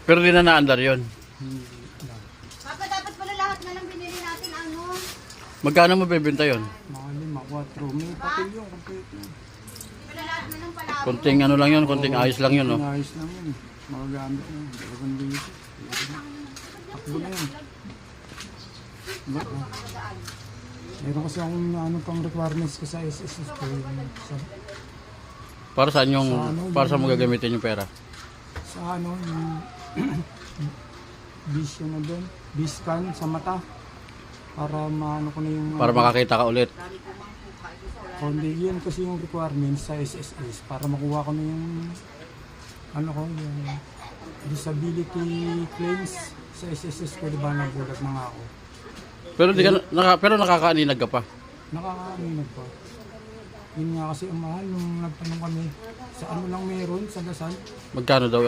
Pero di na naandar yun. Papa, dapat pala lahat na lang binili natin ano. Magkano mo bebenta yun? Mga 5, 4. May papel yung kompleto. Pala lahat na lang pala. Konting ano lang yun, konting ayos lang yun, no? Ayos lang yun. Magagamit na yun. Dalawang liso. Takbo na yun. Diba? Meron kasi akong ano pang requirements ko sa SSS ko. Para saan yung, para saan mo gagamitin yung pera? Sa ano, yung vision na doon. Biscan sa mata. Para maano ko na yung... Para makakita ka ulit. Hindi, yun kasi yung requirements sa SSS. Para makuha ko na yung... Ano ko, yung disability claims sa SSS ko. Diba nagulat na nga ako. Pero di ka, pero nakakaaninag ka pa. Nakakaninag pa. Yun nga kasi ang mahal nung nagtanong kami sa ano lang meron sa dasal. Magkano daw